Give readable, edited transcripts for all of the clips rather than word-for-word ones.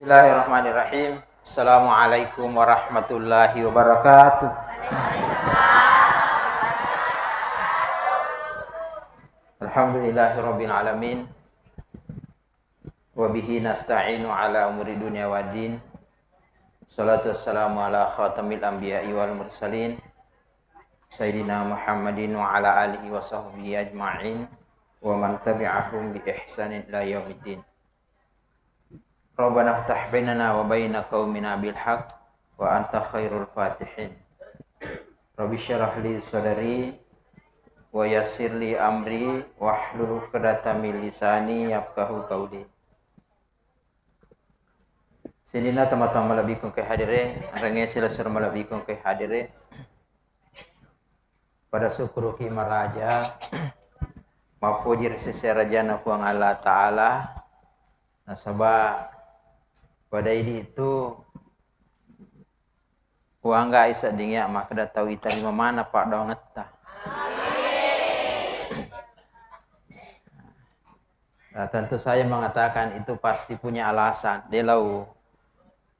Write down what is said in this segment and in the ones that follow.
Bismillahirrahmanirrahim. Assalamualaikum warahmatullahi wabarakatuh. Alhamdulillahirabbil alamin. Wa bihi nasta'inu ala umuri dunya waddin. Shalatu wassalamu ala khatamil anbiya'i wal mursalin. Sayyidina Muhammadin wa ala alihi wa sahbihi ajma'in wa man tabi'ahum bi ihsanin ila yaumiddin. Rabbana ftah bainana wa baina qaumina bil haqq wa anta khairul fatihin. Rabbi syrah li sadri wa yassir li amri wahlul 'uqdatam min lisani yafqahu qawli. Sinina teman-teman malabikum ke hadire, range sila sur malabikum ke hadire. Pada syukur ki maraja mapujir seserajan ku Allah taala. Nasaba pada ini itu uang gak isa dingya maka dah tahu ita di mana pak daun ngeta. Nah, tentu saya mengatakan itu pasti punya alasan. Dia lau,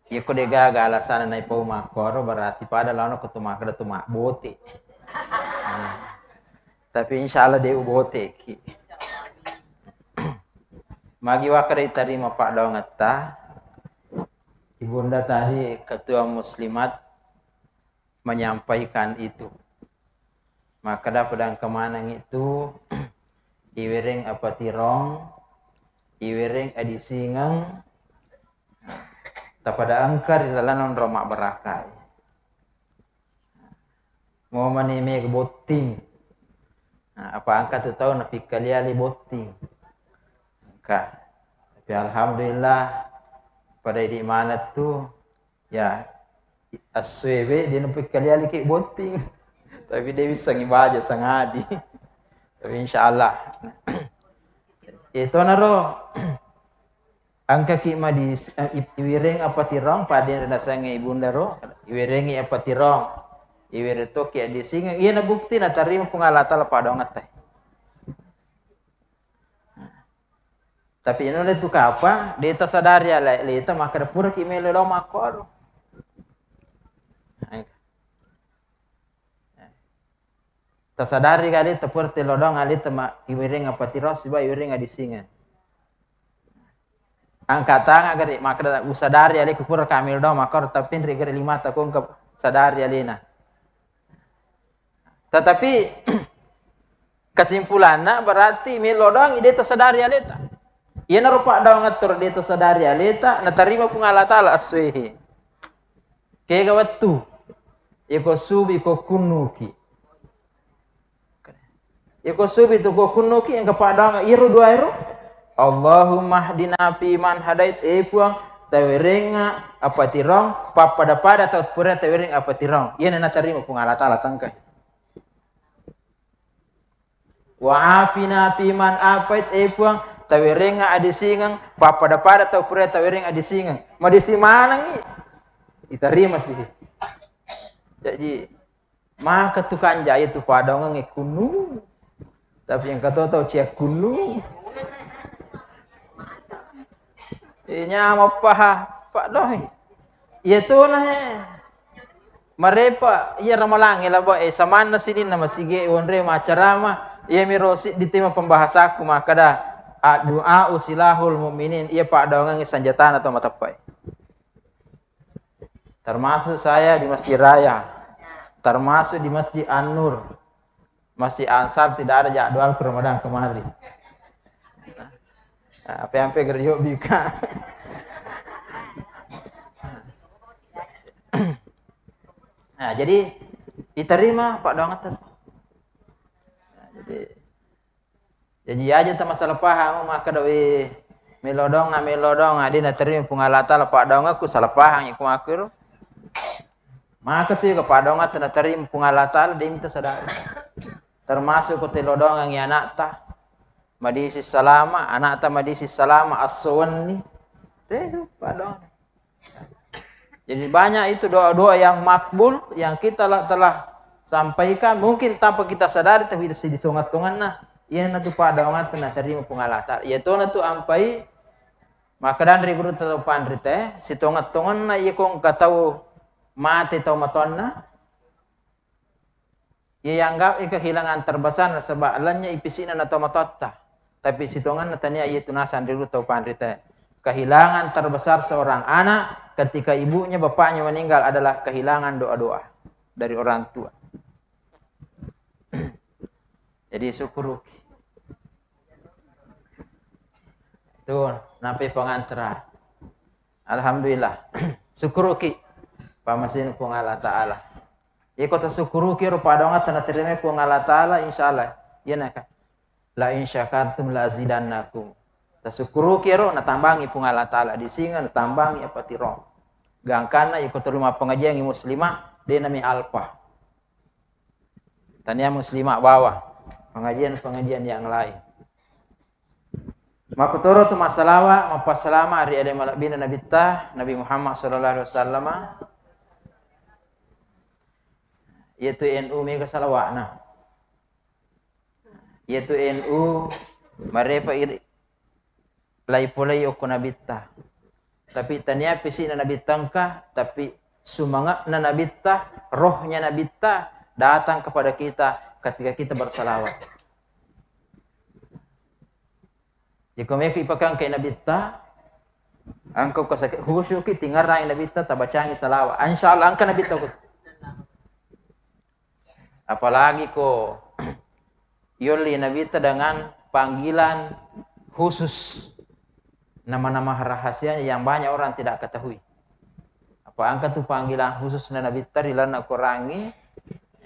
ya kau gagal alasan naik pau makor berarti pada lawan ketu maka dah tu mak bote. Tapi insya Allah dia bote. Magi wakar ita di pak daun ngeta. Ibunda tadi ketua muslimat menyampaikan itu. Maka dah pedang kemanang itu iwering apa tirong, iwering adi singang, tapada angkar ilalan romak berakai. Mau menime ke boting. Apa angkat tu tahu napi kaliali boting. Tapi alhamdulillah pada di mana tu ya aswebe dia nampak kalian lagi boting tapi dia bisa ngibaja sangadi tapi insyaallah itu naro angka kima di iwireng apa tirong pada nasanga ibunda ro iwirengi apa tirong iwire to ki di singa iya na bukti na tarima pungalata la pada ngatay. Tapi ini oleh tu apa? Dia tak sadar ya lah. Dia maka pura kimi lelo makor. Tak sadar kali tak pura telodong ali tema iwering apa tiros siba iwering adi singa. Angkatan agar maka usadar ya ali kupura kami lodong makor tapi rigere lima takung ke sadar ya lina. Tetapi kesimpulannya berarti melodong ide tak sadar ya leta. Ia narupa daw ngatur dito sa darya leta natarima pung Allah taala aswehi kaya gawatu iko subi ko kunuki iko subi to ko kunuki yang kepada iru dua iru Allahumma hdina fi man hadait puang tawirenga apa tirong papada pada taut pura tawireng apa tirong ia natarima pung Allah taala tangkai wa afina fi man apait puang tawirenga adi singang papada pada tau pura tawireng adi singang madisi manang ni itarima sih jadi maka tu kanja itu padang ngi kunu tapi yang kata tahu cia kunu inya mau paha pak dong iya tu nah marepa iya ramalangi lah boy samana sini nama sige onre macarama iya mirosi di tema pembahasaku maka dah doa usilahul mukminin ia pak daungan sanjatan atau matapai termasuk saya di Masjid Raya termasuk di Masjid An-Nur Masjid Ansar tidak ada jadwal ke Ramadan kemarin apa yang pegerjo bika nah jadi diterima pak daungan jadi aja tak masalah paham maka dawi melodong adi na terima pungalata la padong aku salah paham iku aku maka tu ke padong at na terima pungalata dia minta sadar termasuk ko telodong ang anak ta madisi salama anak ta madisi salama aswani teh padong jadi banyak itu doa-doa yang makbul yang kita telah sampaikan mungkin tanpa kita sadari tapi disongat-tongan nah iya na tu pada orang tu na terima pungalata. Iya tu na tu ampai Maka dan guru tau pandri teh si tongat-tongan na iya kong katau mati tau matonna. Ia anggap kehilangan terbesar sebab alanya ipisina na tau matotta. Tapi si tongan na tania iya tunasan guru tau pandri teh. Kehilangan terbesar seorang anak ketika ibunya bapaknya meninggal adalah kehilangan doa-doa dari orang tua. Jadi syukur. Tuh, napi pengantara. Alhamdulillah. Syukuruki. Pamasin pung Allah Ta'ala. Iko ta syukuruki rupa donga tanah terima pung Allah Ta'ala insyaallah. Iya naka. La in syakartum la azidannakum. Ta syukuruki ro na tambangi pung Allah Ta'ala di singa na tambangi apa tiro. Gangkana iko terima pengajian muslimah dia nami alpa. Tania muslimah bawah. Pengajian-pengajian yang lain. Makutoro tu masalawa mapasalama ari ada malabina Nabi Nabi Muhammad sallallahu alaihi wasallam yaitu NU mega salawana. Yaitu NU marepa lai pulai oko Nabi Tapi tania pisi na Nabi tangka tapi sumangat na Nabi rohnya Nabi datang kepada kita ketika kita bersalawat. Jika mereka ipakan kay Nabi angkau kasakit khusyuk tinggal rai Nabi tabacangi salawat. Insyaallah angka Nabi apalagi ko yoli Nabi dengan panggilan khusus nama-nama rahasia yang banyak orang tidak ketahui. Apa angka tu panggilan khusus Nabi rilana kurangi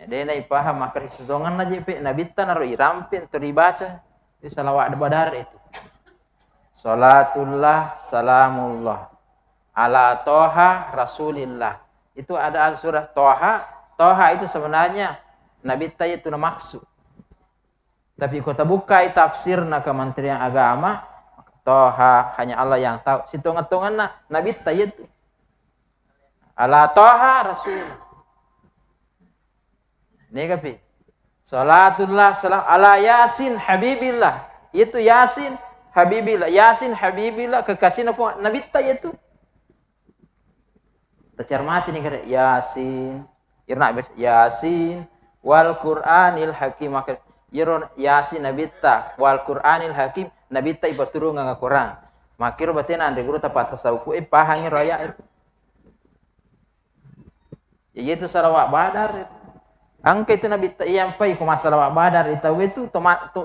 dena ipaham maka sesongan na JP Nabi naro irampin teribaca di salawat badar itu. Salatullah salamullah ala toha rasulillah. Itu ada surah Toha. Toha itu sebenarnya Nabi itu maksud. Tapi kota bukai tafsir na Kementerian Agama Toha hanya Allah yang tahu. Si tongan-tongan na Nabi itu ala toha rasul. Ini kapi. Salatullah salam ala Yasin habibillah. Itu Yasin Habibillah, Yasin Habibillah, kekasih Nabi itu. Tercermati nih kata Yasin, irna Yasin wal Qur'anil Hakim. Maka Yasin Nabi wal Qur'anil Hakim Nabi ibu turun nganga Quran. Makir batin ande guru tepat tasawuf pahangi raya itu. Ya itu salawat badar itu. Angka itu Nabi yang pai ku masalah badar itu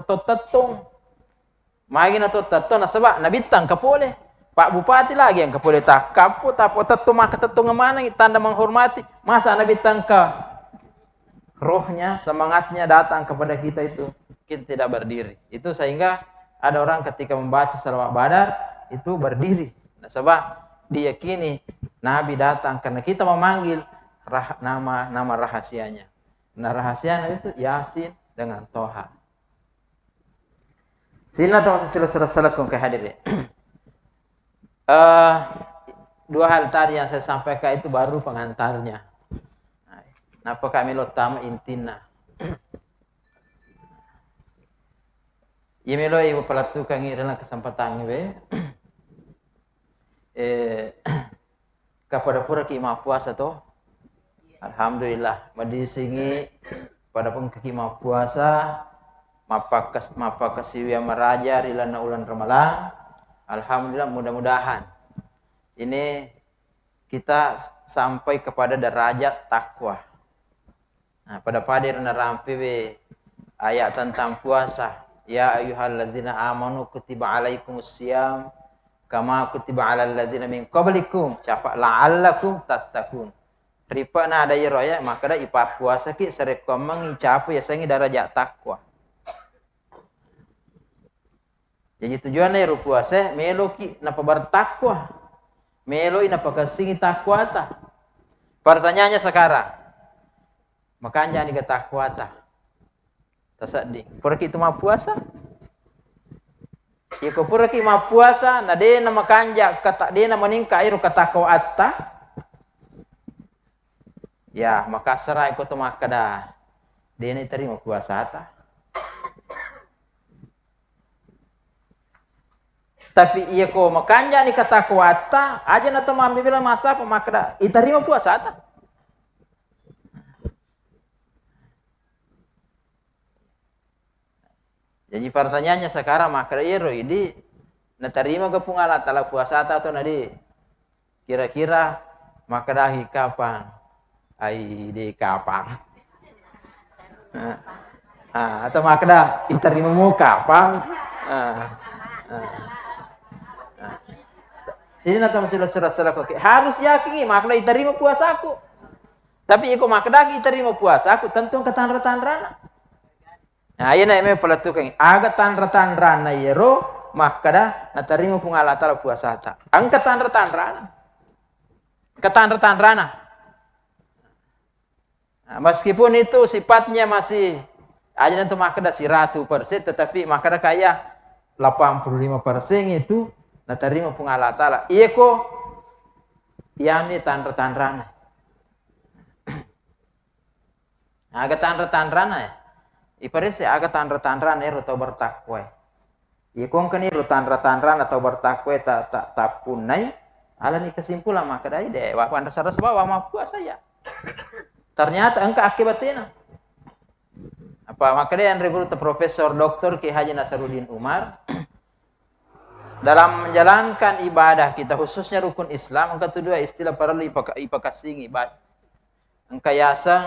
totatong. Magi na to tatto na sebab Nabi kapoleh. Pak Bupati lagi yang kapoleh tak kapo tapo tatto maka tatto ngamana tanda menghormati. Masa Nabi tangka rohnya, semangatnya datang kepada kita itu kita tidak berdiri. Itu sehingga ada orang ketika membaca salawat badar itu berdiri. Nah, sebab diyakini Nabi datang karena kita memanggil nama rahasianya. Nah, rahasianya itu Yasin dengan Toha. Sina tahu sila kong kehadirin. Dua hal tadi yang saya sampaikan itu baru pengantarnya. Napa kami lotama intina. Yemelo ibu pelatu kangi dalam kesempatan ini. Kepada pura kima puasa toh. Alhamdulillah. Madisingi pada pun kima puasa. Mapa kasiwia meraja rilana ulan Ramalan. Alhamdulillah mudah-mudahan ini kita sampai kepada derajat takwa. Nah, pada padir narampi ayat tentang puasa. Ya ayyuhalladzina amanu kutiba alaikumusiyam kama kutiba alal ladzina min qablikum la'allakum tattaqun. Ripa na ada yroya maka da ipa puasa ki sarekomang icapu ya sangi derajat takwa. Jadi tujuannya ru puasa melo ki napa bertakwa. Melo ina pakasingi takwa ta. Pertanyaannya sekarang. Makanya ni takwa ta. Tasadi. Pura ki itu ma puasa? Iko pura ki ma puasa na de na makanja kata de na meningka iru katakwa atta. Ya, maka serai ko to makada. De ni terima puasa ta. Tapi iya ko makanja ni kata kuata aja na tamam bilang masa pemakda itarima puasa ta. Jadi pertanyaannya sekarang makda iro ini natarima ke pungala tala puasa ta atau nadi kira-kira makda kapan ai de kapan. Atau makda itarima mu kapan. Sini nanti masalah kok harus yakin makna iterima puasaku. Tapi iko makna iterima puasaku tentu ketanra-tanrana. Nah, ini namanya pelatukan. Aga tanra-tanrana yero makna natarima pungalatala puasata. Ang ketanra-tanrana. Ketanra-tanrana. Nah, meskipun itu sifatnya masih aja nanti makna 100%, tetapi makna kayak 85% itu natarima pungalatala. Iya ko yani tanra-tanrana. Aga tanra-tanrana ya. Iparese aga tanra-tanrana ero tau bertakwa. Iya ko kan ero tanra-tanrana tau bertakwa tak punai. Ala ni kesimpulan maka dai de wa panda saras bawa ma puasa ya. Ternyata engka akibatnya. Apa maka dia yang ribut Profesor Dr. Ki Haji Nasaruddin Umar dalam menjalankan ibadah kita khususnya rukun Islam angka kedua istilah perlu ipakasing ibadah angka yasang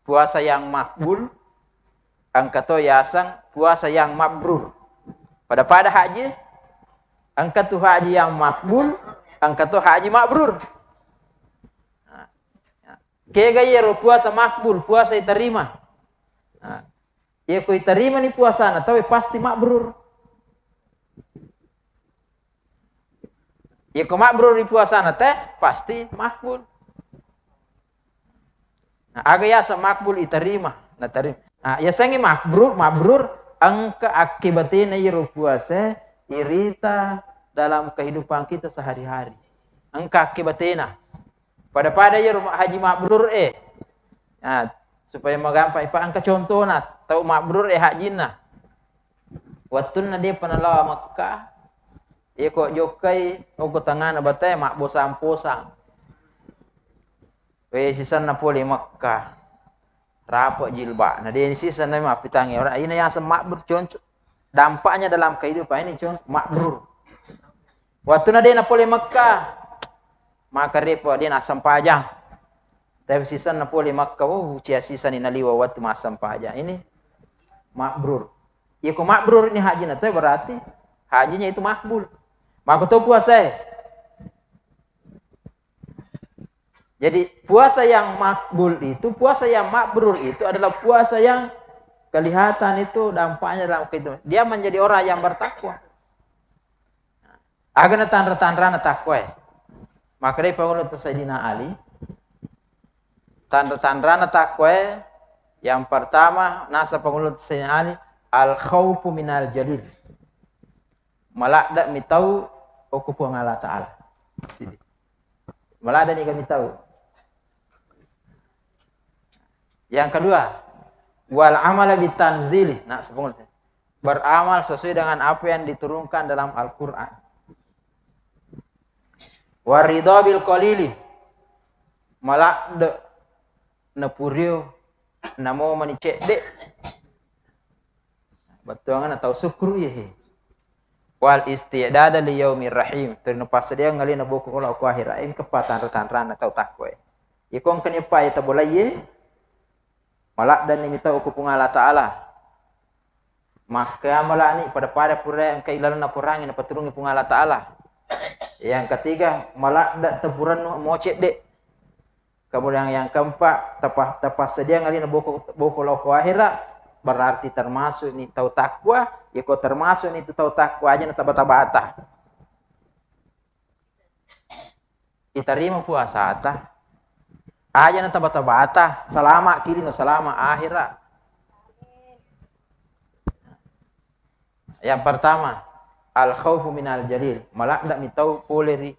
puasa yang makbul angka to yasang puasa yang mabrur pada haji angka tu haji yang makbul angka to haji mabrur kega yero puasa makbul puasa diterima ya ko diterima ni puasa na tapi pasti mabrur. Ya mabrur di puasa teh pasti makbul. Nah, aga ya makbul iterima, nah terima. Nah, ya sangi mabrur angka akibatnya yero puasa irita dalam kehidupan kita sehari-hari. Angka akibatnya. Pada yero haji mabrur Nah, supaya magampang angka contohna tahu mabrur hajina. Wattuna dia panalawa Makkah iko jokai uko tangan batay mak bosang-posang. We sisan na poli Makkah. Rapo jilba. Nah dia sisan na mapitangi orang ini yang semakbrur contoh. Dampaknya dalam kehidupan ini contoh makbrur. Waktu na dia na poli Makkah. Maka repo dia na sampajang. Tapi sisan na poli Makkah cia sisan ni naliwa waktu masam pajang. Ini makbrur. Iko makbrur ini haji na berarti hajinya itu makbul. Maka itu puasa. Jadi puasa yang makbul itu, puasa yang mabrur itu adalah puasa yang kelihatan itu dampaknya dalam kehidupan. Dia menjadi orang yang bertakwa. Agana tanda-tanda takwa. Maka dari pengulut Sayyidina Ali, tanda-tanda takwa yang pertama nasa pengulut Sayyidina Ali, al-khawfu minal jalil. Malak dak mitau okupu Allah Ta'ala. Malak dak ni kami tahu. Yang kedua, wal amala bitanzili. Nah, sepungul saya. Beramal sesuai dengan apa yang diturunkan dalam Al-Qur'an. Waridha bil qalili. Malak dak nepurio namo manicek dek. Betul atau syukur ya. Wal isti'dad li yaumir rahim. Terlepas dia ngali na buku kalau aku akhirat in kepatan retan atau takwa. Ikon kan apa itu boleh ye? Malak dan nimita aku pungala Ta'ala. Maka malak ni pada pura yang kailalan kurangin apa turungi pungala Ta'ala. Yang ketiga malak dak tepuran mocek dek. Kemudian yang keempat tepas sedia ngali na buku kalau aku akhirat. Berarti termasuk ini tahu takwa, ya kau termasuk itu tahu takwa aja nata bata-bata. Kita terima puasa ata. Aja nata bata-bata, selama kiri no selama akhirat. Yang pertama, al khawfu minal jalil. Malak dak mitau poleri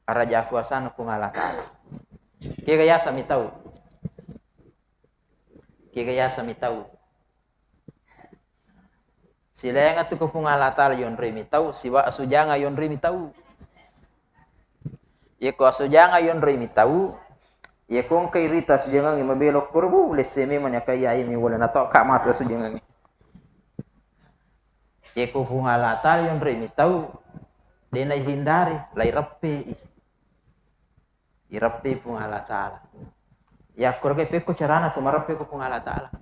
raja kuasa no pungalah Ta'ala. Kira yasa mitau. Silenga tu ko pungala tala yon remi tau, siwa asujanga yon remi tau. Ye ko asujanga yon remi tau, ye kong kay rita sujanga ngi mabelok kurbu leseme man yakaya mi wala na to ka mat sujanga ngi. Ye ko pungala tala yon remi tau, de na hindari lai rappe. Irappe pungala tala. Ya kurge peko carana tu marappe ko pungala tala.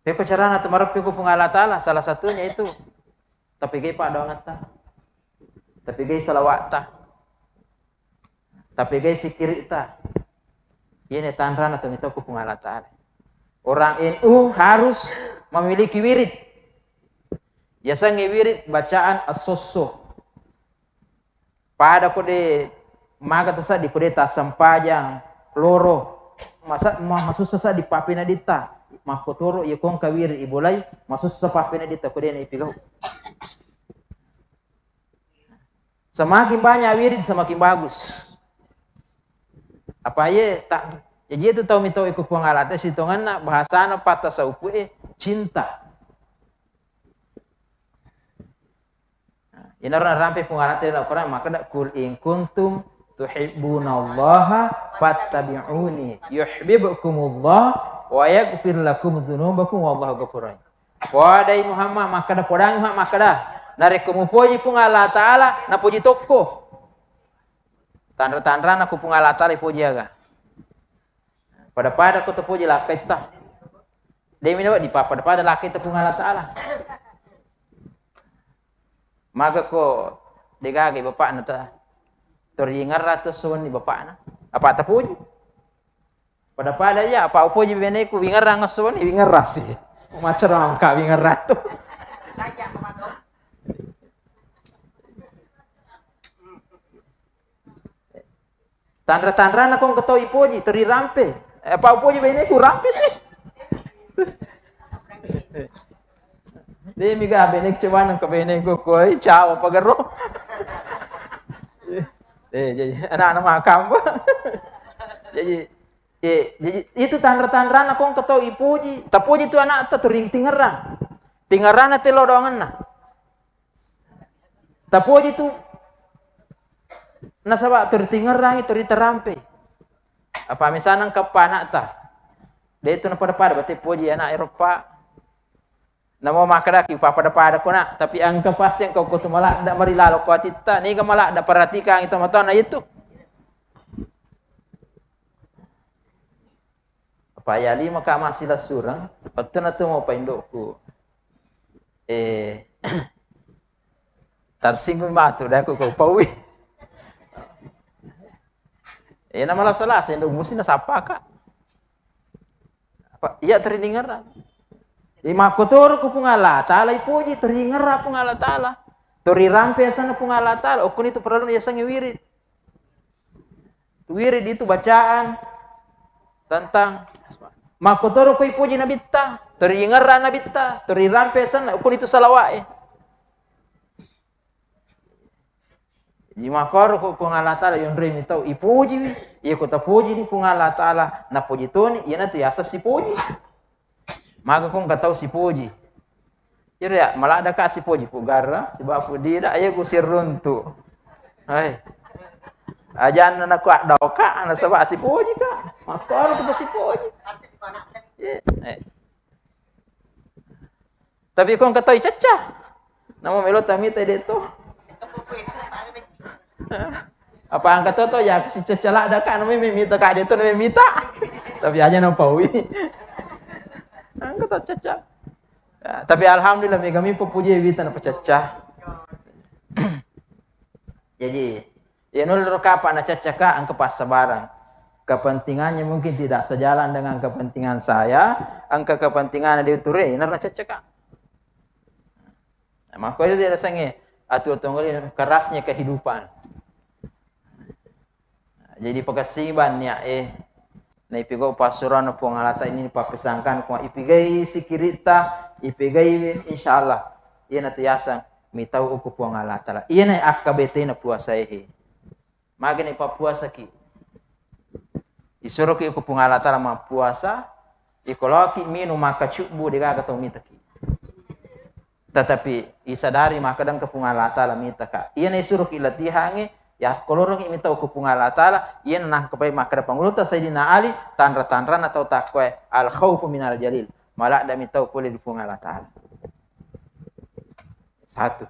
Peko carana tu marappe ko pungala tala salah satunya itu tapi gay padongat ta. Tapi gay salawat ta. Tapi gay sikir ta. Ini tanrana tu mito ko pungala tala. Orang NU harus memiliki wirid. Biasanya wirid bacaan as-sosso. Pada kode maga tasa di kode ta sampajang loro masuk sasa di papina dita makotoro ye kong kawir ibolai masuk sasa papina dita kode na ipigau. Semakin banyak wirid semakin bagus. Apa ye tak jadi itu tahu mitau ikut pengalate sitongan na bahasana patah saupu cinta. Inarna rampe pengalate na Quran maka dak kul in kuntum tuhibbunallaha fattabi'uni yuhibbukumullah wa yaghfir lakum dzunubakum wallahu ghafurur rahim. Wadai Muhammad maka dak podang maka dah narek kumupoji pungala taala na puji tokko. Tandra-tandra na ku pungala taala puji aga. Pada ko to puji lakita. Demi no di pada lakita pungala taala. Maka ko degage bapak na ta toringar ratus suwan ni bapak na apa ta puji pada ya apa puji bene ku wingar ang suwan wingar rasi macer ang ka wingar ratu tandra na kong keto ipuji tori rampe apa puji bene ku rampe sih Demi ga benek cuman ang kabenek ko koy ciao pagaro. Jadi anak-anak makam. jadi itu tandra-tandra na kong keto ipuji. Tapuji tu anak ta turing tingerang. Tingerana te lodongan na. Tapuji tu nasaba tur tingerang itu terampe. Apa misalnya kapana ta. Dia itu na pada berarti puji anak Eropa. Namo makadaki pada ko na tapi ang kapasti ang kau tumala ndak marilalo ko atita ni ka mala ndak paratika ang ito mato na itu apa ya lima ka masila surang patna tu mo paindoko tarsinggung mas tu dah ko pawi na mala salah sendo musi na sapa ka apa iya terindengar Ima kotor ko pungala tala ipuji teringar pungala tala. Tori rampe sana pungala tala. Okun itu perlu ya sangi wirid. Wirid itu bacaan tentang makotor ko ipuji nabitta. Tori ingar nabitta. Tori rampe sana okun itu salawae. Ima kor ko pungala tala yon remi tau ipuji wi. Iya ko tapuji ni pungala tala na puji toni iya na tu yasa si puji. Maka kung katau si puji. Ira ya malah ada kasih puji pugara sebab pudi dah ayo ku siruntu. Hai. Ajan na ku doka ana sebab si puji ka. Maka ku si puji. Tapi kung katau caca. Namo melo tami tadi tu. Apa ang katau to ya si caca la ada ka namo minta ka deto namo minta. Tapi aja nang pawi. Kata caca. Ya, tapi alhamdulillah kami puji wita na pacaca. Jadi, ya nul rokapa na caca ka ang kepasabaran. Kepentingannya mungkin tidak sejalan dengan kepentingan saya, angka kepentingan dia ture na caca ka. Nah, maka itu dia sange atu tongolin kerasnya kehidupan. Nah, jadi pagasiban niya na ipigaw pasuran na pungalata ini papesangkan kung ipigay sikirita ipigay insyaallah iyan na tuyasang mitaw uko pungalata iyan ay akabete na puasa magin ipapuasa ki isuro ki uko pungalata ma puasa Ikoloki minum maka cubu digaga tau mitaki. Tetapi isadari maka dan kepungan Allah Ta'ala mitaka. Ia ne suruh ilatihangi ya kolorong imi tau kepungan Allah Ta'ala ia nah kepai maka da panguluta Sayyidina Ali tanra-tanran atau takwa al khawfu minal jalil. Malah da mitau pulih dipungan Allah Ta'ala. Satu.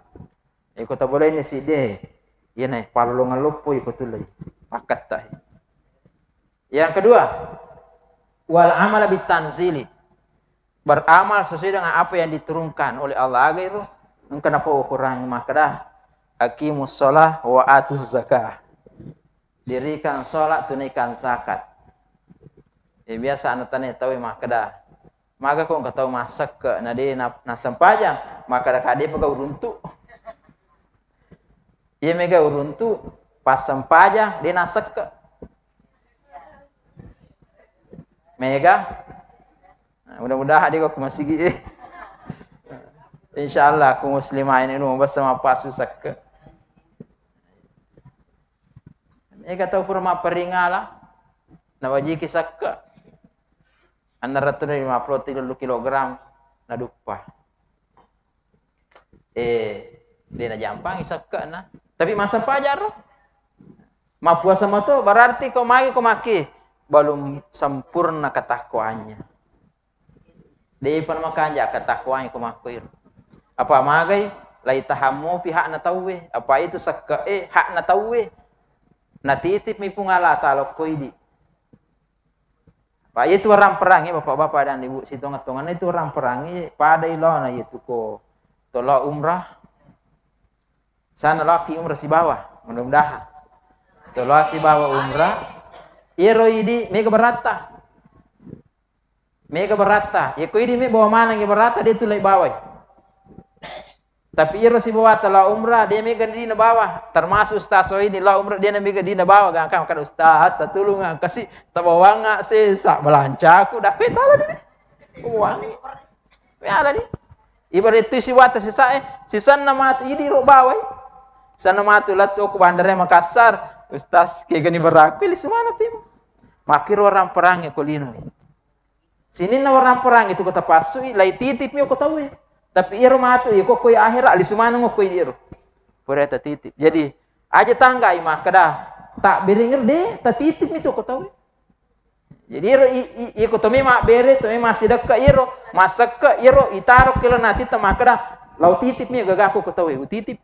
Iko ta boleh ni si de. Ia ne palolongan lupu iko tulai. Pakat tah. Yang kedua, wal amal bitanzili. Beramal sesuai dengan apa yang diturunkan oleh Allah agar kenapa ukuran maka dah aqimus shalah wa atuz zakah. Dirikan salat, tunaikan zakat. Biasa anu tane tahu maka dah. Maka kau tahu masak ke nade na sampajang maka dah kade pega uruntu. Ia mega uruntu pas sampajang dia nasak ke. Mega mudah-mudahan dia kok masih gini. Insyaallah aku muslimah ini nu bersama pas susak ke. Eka tahu purma peringala na waji kisak ke. Antara 50 kilogram na dupa. Dia na jampang isak ke na. Tapi masa pajar. Ma puasa mato berarti kau maki belum sempurna ketakwaannya. Dia pun makan ja ketakwaan ko makuir. Apa magai lai tahammu pihak na tawe. Apa itu sakka hak na tawe. Na titip mi pungala Ta'ala koidi. Pak itu orang perang ya bapak-bapak dan ibu sitongan-tongan itu orang perang ya pada ilona itu ko tolak umrah. Sana laki umrah si bawah mudah-mudahan. Tolak si bawah umrah. Iroidi mega berata. Mega berata. Ya ko ini me bawa mana nge berata dia tulai bawah. Tapi iro si bawa telah umrah dia mega di na bawah. Termasuk ustaz ini lah umrah dia mega di na bawah gangkang kan ustaz ta tulung kasih ta bawanga sesak belancaku dah petala ni. Uang. Me ala ni. Ibarat itu si wata si sae si sanna matu idi ro bawah. Sanna matu latu ko bandare Makassar. Ustaz ke gani beraku li semana pim. Makir orang perang ko lino. Sini na orang perang itu kota pasui, lai titip mi ko tahu. Tapi iro matu iko koi akhirat ali sumana ngo koi iro. Pureta titip. Jadi aja tangga imah kada tak beringer de ta titip mi to ko tahu. Jadi iko to mi ma bere to mi masih dekka iro, masak ke iro itaro kilo nanti ta makada lau titip mi gagaku ko tahu titip.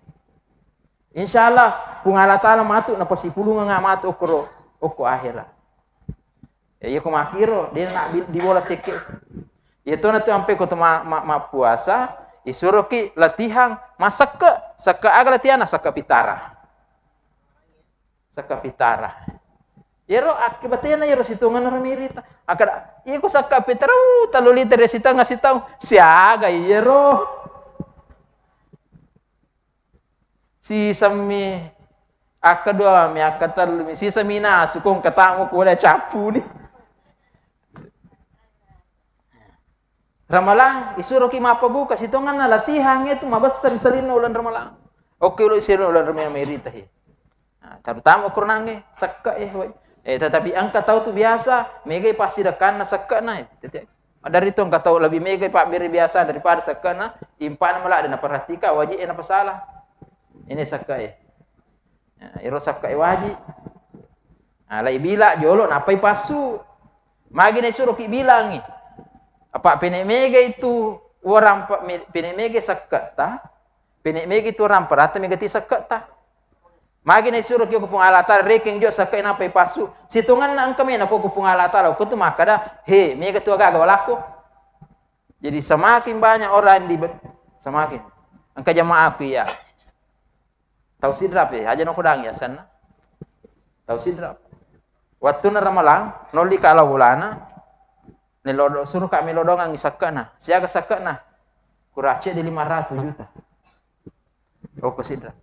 Insyaallah pungala Ta'ala matu na pasipulungan nga matu oko akhirat. Ya ko makiro dia nak di bola seke. Itu nanti sampai ko ma puasa, isuruh ki latihan masak ke saka aga latihan saka pitara. Saka pitara. Yero akibatnya yero situngan ramirita. Akada iko saka pitara talu liter sita ngasitang siaga yero. Si sami akadua mi akatal mi si samina sukong katamu ko wala capu ni. Ramalang isuruh ki mapabuka sitongan na latihan itu mabasar salin ulan ramalang. Oke ulo isiro ulan ramai merita hi. Terutama kurnange sakka tetapi angka tahu tu biasa megai pasti dekan na sakka na. Dari itu angka tahu lebih megai pak beri biasa daripada sakka na impan malah dan perhatika wajib na pasalah. Ini sakka iro sakka wajib. Lai bila jolo napai pasu. Magi na isuruh ki bilangi. Apa penek mega itu orang penek mega sakkat ta? Penek mega itu orang perata mega ti sakkat ta? Magi na suruh kyo kupung alata reking jo sakkai na pai pasu. Situngan na ang kami na ko kupung alata ko tu makada he mega tu agak walako. Jadi semakin banyak orang di semakin angka jamaah aku ya. Tahu sidrap ya, aja no kudang ya sana. Tahu sidrap. Waktu na ramalang noli ka bulana Nilodo suruh kami lodongan sakana. Siaga sakana. Kurace di 500 juta. Oh kesidra.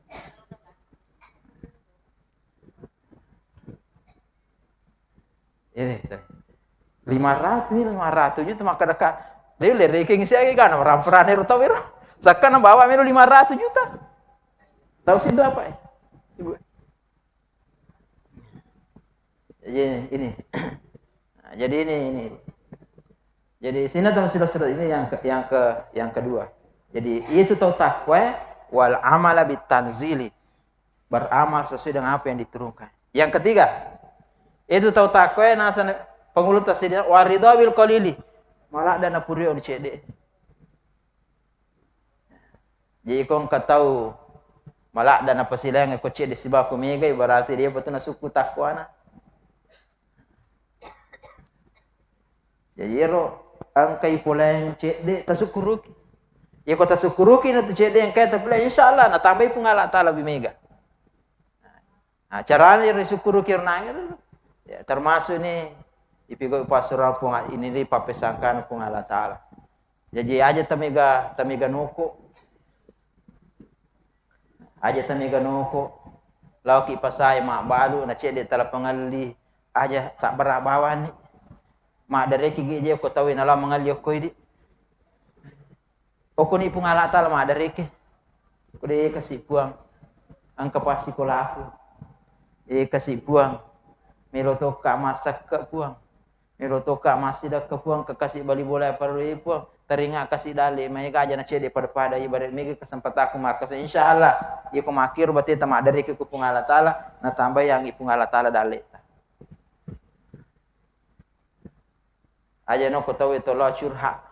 Ini 500 juta maka dekat. Dia le reking siaga kan orang perane ro tawiro. Sakana bawa melo 500 juta. Tahu sidra apa? Ibu. Jadi ini. Jadi ini. Jadi sini sudah ini yang kedua. Jadi itu tahu takwa wal amala bitanzili. Beramal sesuai dengan apa yang diturunkan. Yang ketiga, itu tahu takwa nasan pengulut tasidina waridha bil qalili. Malah dana purio di cede. Jadi kau tahu malah dana pasilang ko cede sibaku mega berarti dia betul suku takwa na. Jadi ro angkai pulang cede tasukuruki. Ya kota sukuruki na tu cede yang kata pula insyaallah na tambah pun Allah taala lebih mega. Nah, caranya risukuruki renang ya termasuk ni ipigo pasura pun ini di papesangkan pun Allah taala. Jadi aja tamiga nuku. Aja tamiga nuku. Lauki pasai mak balu na cede tala pengali aja sak berak bawan ni. Mak dari kigi dia ko tahu nala mengali ko di. Oko ni pun Allah taala mak dari ke. Ko dia kasih puang. Angka pasti ko laku. Kasih puang. Melotoka masak ke puang. Melotoka masih dak ke puang ke kasih bali bola perlu puang. Teringat kasih dale mai aja na cede pada ibarat mega kesempatan aku makas insyaallah. Ia ko makir berarti tamak dari ke pun Allah taala na tambah yang ipung Allah taala dale. Aja no ko tahu itu lo curhat.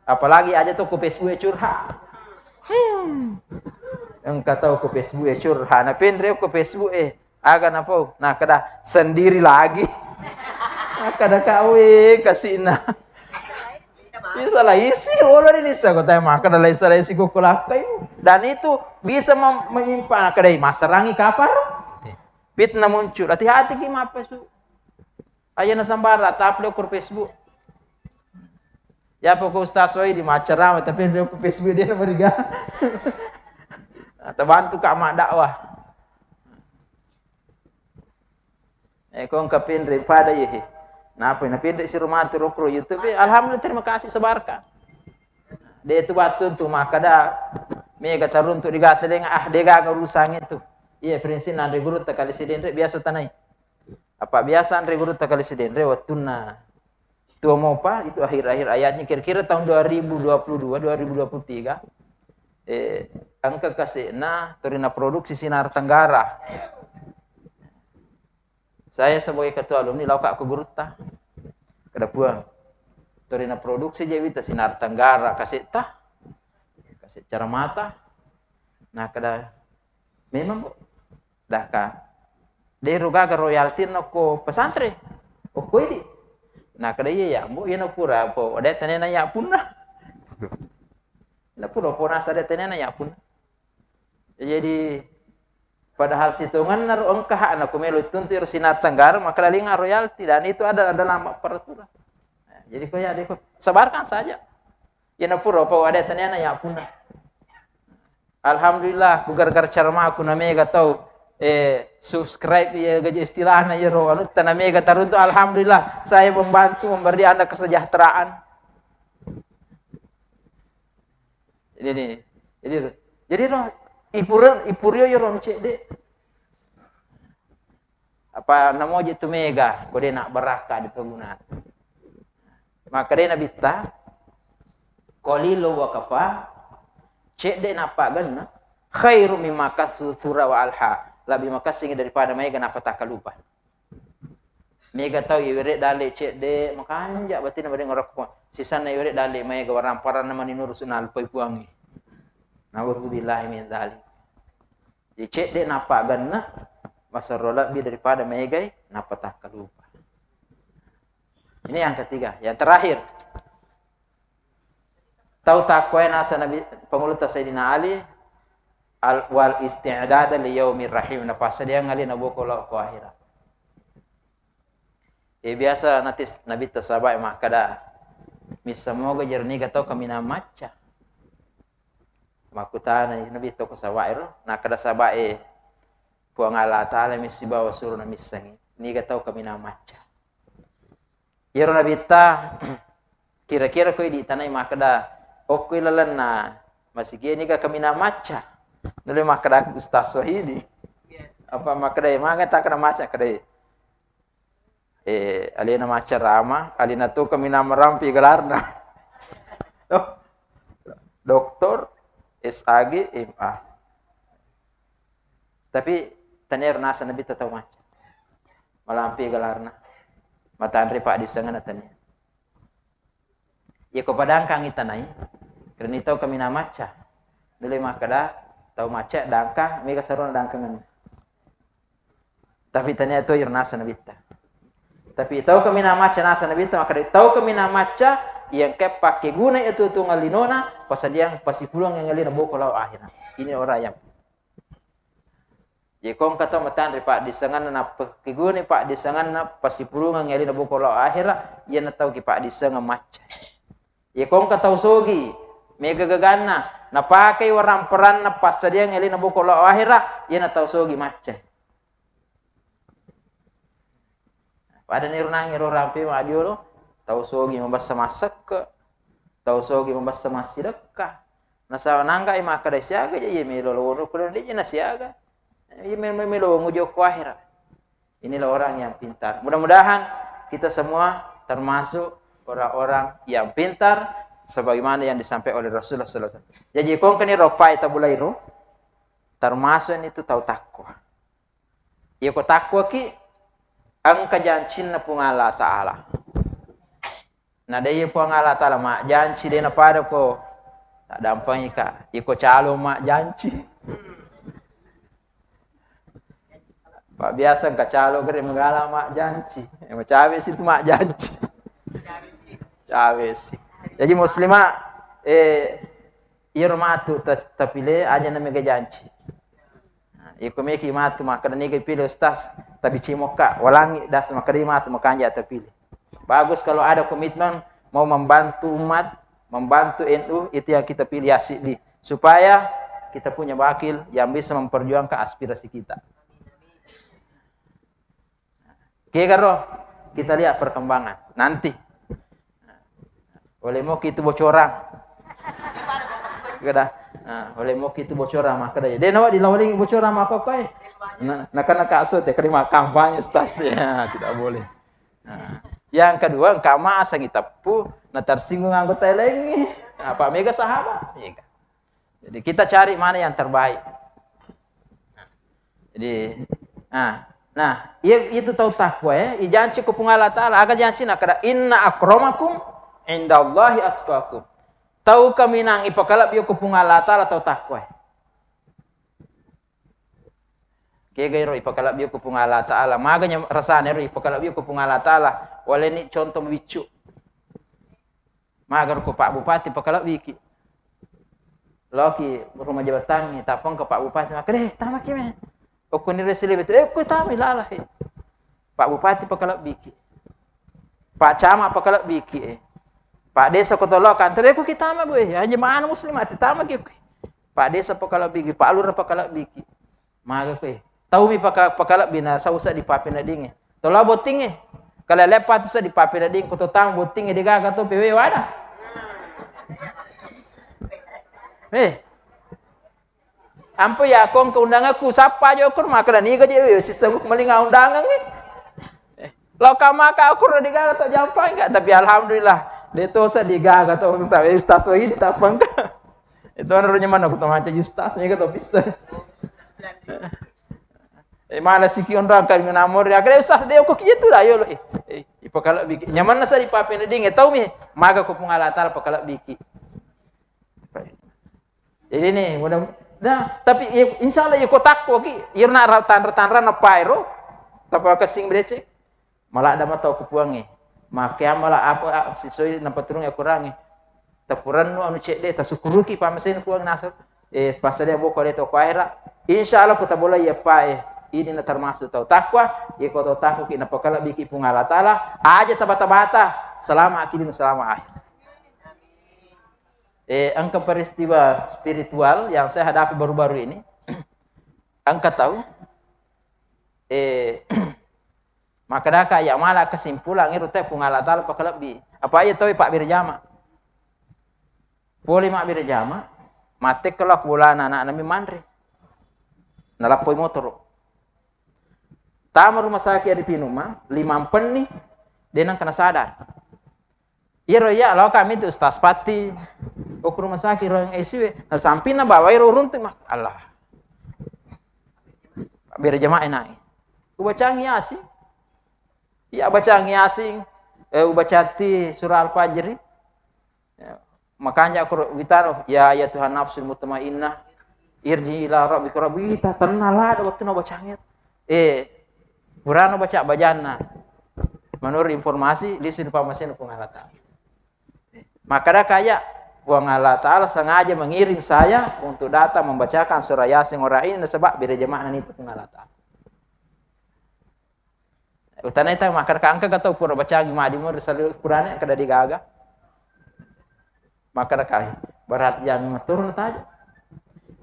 Apalagi aja tuh ke Facebook curhat. Engkau tahu ke Facebook curhat. Nah pendre ke Facebook agak napa? Nah kada sendiri lagi. Nah kada kawe kasih na. Ini salah isi orang ini saya kata maka kada salah isi ko kulakai. Dan itu bisa menyimpan kada masarangi kapar. Fitnah muncul. Hati-hati ki apa su. Ayo na sambara taplo kur Facebook. Ya pokok ustaz woi di macara tapi dia ke Facebook dia na beriga. Terbantu ka mak dakwah. Kong kapin daripada ye. Napa na pindri si rumah tu rokro YouTube. Alhamdulillah terima kasih sebarkan. Dia tu batu tu maka dah mega tarun tu digaseleng dia gak urusan itu. Iya prinsip nan regurut kali sidin biasa tanai. Apa biasa regurut kali sidin watuna. Tua mau apa itu akhir-akhir ayatnya kira-kira tahun 2022 2023 angka kasih turina produksi Sinar Tenggara. Saya sebagai ketua alumni lauka ke guruta kada puang turina produksi jewita Sinar Tenggara kasih cara mata nah kada memang dah ka deruga ke royalti ko pesantren ko ini. Nah kada iya ya bu ina pura po ada tenena ya punna. Na pura po nasa ada tenena ya punna. Jadi padahal situngan naru engkah anak kumelu tuntir Sinar Tenggara maka dalinga royalti dan itu ada dalam peraturan. Nah, jadi kau ya deko sebarkan saja. Ina pura po ada tenena ya punna. Alhamdulillah gara-gara cara aku na mega tahu subscribe ya gaji istilahnya ya ro anu tanah mega taruntu alhamdulillah saya membantu memberi Anda kesejahteraan. Jadi ro ipurio ya ron cede. Apa namo je tu mega ko dia nak beraka di tugunan. Maka dia nabita qalilu wa kafa cede napa ganna khairu mimma kasura wa alha. Lebih makasih daripada mega napa tak lupa. Mega tahu iwire dale cek de makanja batin bade ngorok ko. Sisana iwire dale mega waramparan nama ninur sunal poi puangi. Nauzubillahi min dzalik. Di cek de napa ganna masarola lebih daripada mega napa tak lupa. Ini yang ketiga, yang terakhir. Tahu takwa nasa Nabi pengulut Sayyidina Ali wal isti'dad li yaumir rahim na pasa dia ngali na bokolo ko akhirat. Biasa nanti Nabi tasabai mah kada misamoga jerni gatau kami na maca. Makutana Nabi to ko sawairo na kada sabai puang Allah taala misibawa suruh na misangi. Ni gatau kami na maca. Yero Nabi ta kira-kira ko di tanay makada okoy lalan na masige ni ka kami na maca. Nule makada ustaz Wahidi. Apa makada maga tak kena maca kada. alina macarama, alina tu kami nama rampi gelarna. Oh, doktor, SAG, MA. Tapi tanir nasa nabi tatau maca. Malampi gelarna. Matanri pak disengan tanya. Ya kepada angkang itanai. Kerana itu kami nama maca. Nilai makada tahu maca dangkang mega saruna dangkangan. Tapi tanya itu irnasa nabi ta. Tapi tahu kami nama maca nasa nabi ta makada tahu kami nama maca yang ke pakai guna itu ngalinona pasal yang pasti pulang yang ngalina boko lau akhirnya. Ini orang yang kong kata matan pak disengan na kiguni pak disengan na pasipulungan ngali na buko lao akhira ia na tau ki pak disengan maca. Kong kata usogi mega gagana na pakai warang peran na pasadia ngali na buko lao akhira ia na tau sogi maca. Pada nirunang iro rampi madio lo tau sogi membasa masak ke tau sogi membasa masidekah. Nasa nangga ima kada siaga je melo lo kulo dia na siaga. Melo ngujok akhirat. Inilah orang yang pintar. Mudah-mudahan kita semua termasuk orang-orang yang pintar sebagaimana yang disampaikan oleh Rasulullah sallallahu alaihi wasallam. Jadi kong kani ropai tabulairo termasuk itu tahu takwa. Ya ko takwa ki angka jancin na pung Allah taala. Na dai pung Allah taala mak janci dena pada ko tak dampang ika. Iko calo mak janci. Pak biasa ka calo gere megala mak janci. Cawe itu mak janci. Cawe sih. Jadi muslimah irmatu tapile aja na mega janci. Iko meki matu maka ni ke pilih ustaz tapi cimoka walangi das maka di matu makanya terpilih. Bagus kalau ada komitmen mau membantu umat, membantu NU itu yang kita pilih asli supaya kita punya wakil yang bisa memperjuangkan aspirasi kita. Oke karo kita lihat perkembangan nanti. Oleh mau itu bocoran. Kada. Oleh mau itu bocoran maka dah. Dia nawa dilawaling bocoran maka kai. Nak kaso teh kerima kampanye stasi tidak boleh. Yang kedua kama asang itapu na tersinggung anggota lagi. Apa mega sahabat? Mega. Jadi kita cari mana yang terbaik. Jadi nah, itu tahu takwa ya. Janji ku Allah Taala, aga janji nak kada inna akramakum indallahi atqakum. Tahu kami nang ipakalap yo ku Allah Taala tahu takwa. Kaya ipakalap yo ku Allah Taala, maganya rasane ro ipakalap yo ku Allah Taala. Wala ni contoh bicu. Magar ku Pak Bupati ipakalap biki. Loki rumah jabatan ni tapong ke Pak Bupati, maka deh tamak me. Aku ni resili betul. Aku tahu lah. Pak Bupati pakalap biki. Pak Camat pakalap biki. Pak Desa kotolok kantor aku kita mah boy. Hanya mana muslimat tamak aku. Pak Desa pakalap biki, Pak Lurah pakalap biki. Maga ko tahu mi pakalap bina sa usa di papina dinge. Tola boting Kalau lepat sa di papina ding ko totang boting di gaga to pewe wada. Ampo ya kong keundangan ku sapa jo kur maka ni gaje sistem melinga undangan ni. Lo kamaka aku digaga to jampang enggak tapi alhamdulillah deto sa digaga to unta ustaz lagi ditapang ka. Itu narunya mana aku to maca ustaz ni to bisa. Mana siki ondang kan namor ya kale ustaz deu ko kitu lah yo lo. Ipakala biki. Nyaman na sa di papin ding tahu mi maga ko pungalatal pakala biki. Jadi ni mudah nah, tapi insyaallah ya kotak ko ki irna ratan-ratan na pairo tapa kasing brece malah ada mata ko puangi makia malah apa sisoi na paturung ya kurangi tapuran nu anu cek de tasukuruki pamasin puang nasar pasade boko de to kwaira insyaallah ko tabola ya pae ini na termasuk tau takwa ya ko tau takwa ki na pakala biki pungala taala aja tabata-bata selama akidin selama akhir. Angka peristiwa spiritual yang saya hadapi baru-baru ini, angka tahu, maka dah kaya malah kesimpulan itu teh pengalatal pakalap bi. Apa aja tahu Pak Birjama? Boleh Mak Birjama, mati kelak bulan anak nami mandri, nalapoi motor. Tama rumah sakit di Pinuma, 5 pen nih, dia nang kena sadar. Iya ya, lo kami itu Ustaz Pati, ke rumah sakit orang ICU, nah samping na bawa iro runtuh mak, Allah. Biar jemaah naik. Baca ngiasi, iya baca ngiasi, baca ti surah Al-Fajr. Ya, makanya aku witano, ya Tuhan nafsul mutmainnah, irji ila rabbika rabbita, tenalah waktu no baca ngir. Kurang baca bajana. Menurut informasi di sini pamasin pengalatan. Maka dah kayak Buang Allah Ta'ala sengaja mengirim saya untuk datang membacakan surah Yasin orang ini sebab beda jemaah itu pun Allah Ta'ala. Utana itu maka angka kata pura baca gimana di murid selalu Quran kada digaga. Maka kai berat yang turun saja.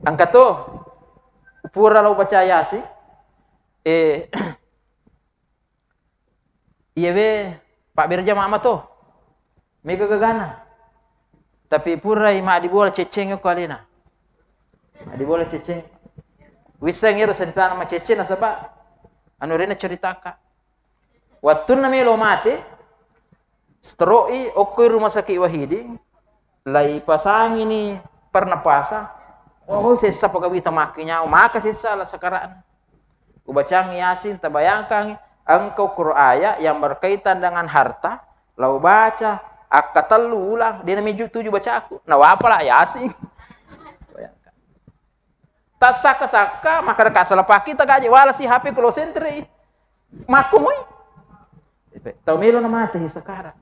Angka tu pura lo baca Yasin iya be Pak berjamaah tu mega gagana. Tapi pura mak dibola ceceng ko alina. Dibola ceceng. Wisang iro sa ditana ma ceceng na saba. Anu rena ceritaka. Waktu na melo mate stroi okoi rumah sakit Wahidi lai pasang ini pernapasan. Oh sesa pagawita makinya, maka sesa lah sekarang. Ubacang Yasin tabayangkan engkau Qur'an yang berkaitan dengan harta, lau baca akatalu ulang dia namanya 7 baca aku. Nah apalah Yasin. Tak saka-saka maka dekat salah paki tak gaji wala si HP kalau sentri. Makumui. Tahu melo nama mati sekarang.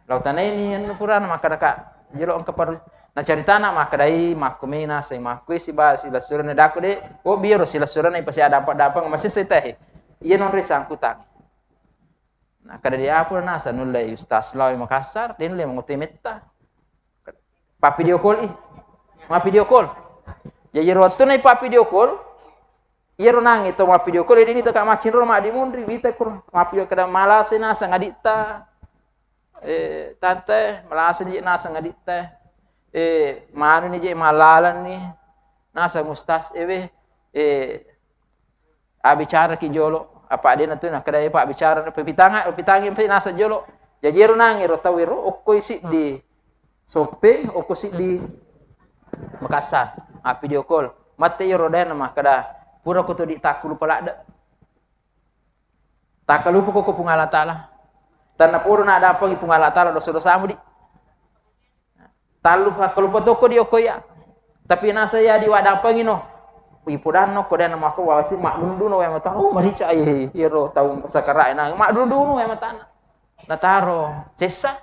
Lautan ini yang Quran maka dekat jelo engkau perlu. Nah cerita nak maka dai makumina sai makui si ba si lasuran daku de. Oh biar si lasuran ini pasti ada dapat masih seteh. Iya non risang kutang. Nah, kada dia apa nasa nulai Ustaz Lawi Makassar, dia nulai menguti meta. Pa video call ma video call. Jadi waktu nai pa video call, iya nang itu ma video call ini tak macin rumah di mundri bita kur ma video kada malas nasa ngadita. Tante malas ni nasa ngadita. Manu ni je malalan ni nasa Ustaz bicara ki jolo. Apa dia nanti nak kedai pak bicara pitangi nasa jolo jadi nang iro tawiro okoi si di Sope okoi si di Makassar video call mate iro dan mah kada pura ko to di takulu palada takalu ko pungala taala tanna pura na ada apa pungala taala dosa-dosa mu di talu kalau potoko di okoya tapi nasa ya di wadah pangino ipudan no kodan nama aku wawati mak dunduno yang tahu marica iro tahu sakara ina mak dunduno yang matana nataro sesa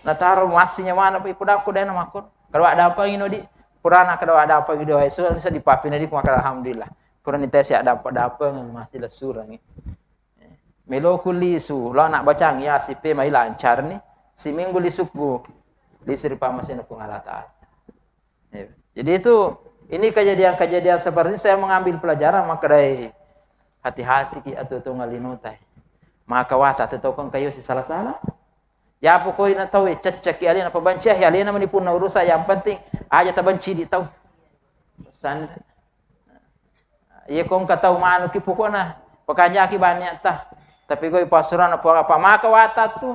nataro masihnya mana ipudan kodan nama aku kalau ada apa ngino di purana kalau ada apa gitu itu bisa dipapin di maka alhamdulillah purana tes ya dapat apa masih lesura ni melo kulisu lo nak baca ya si pe mai lancar ni si minggu lisukku lisri pamasin pengalatan jadi itu ini kejadian-kejadian seperti ini saya mengambil pelajaran maka dari hati-hati ki atau ngalinutai. Maka wata tetokon kayo si salah-salah. Ya pokoknya tahu cecek ki alina pabanci ya alina menipun urusan yang penting aja tabanci di tahu. San iya kong ka tahu manu ki pokona pakanya ki banyak tah. Tapi koi pasuran apa maka wata tu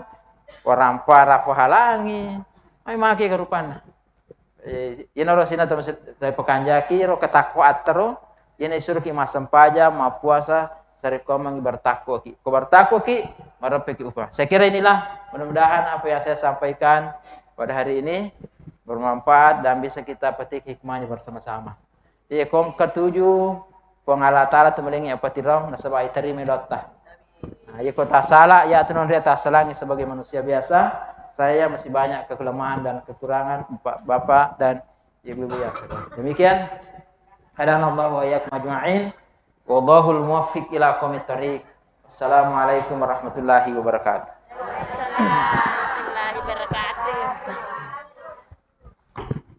orang para pahalangi. Ai maki kerupana. Ino sina tay pekanjaki ro ketakwa atro ina suruh ki masam paja ma puasa sare komang bertakwa ki ko bertakwa ki marape ki upah saya kira inilah mudah-mudahan apa yang saya sampaikan pada hari ini bermanfaat dan bisa kita petik hikmahnya bersama-sama iya kom ketujuh pengalatara temelingi apa tirong nasabai terima dotta iya kota salah ya tunon dia tasalangi sebagai manusia biasa saya masih banyak kelemahan dan kekurangan Bapak dan Ibu-ibu yang saudara. Demikian hadanallahu wa iyyakum ajma'in. Wallahul muwaffiq ila aqwamit thoriq. Assalamualaikum warahmatullahi wabarakatuh.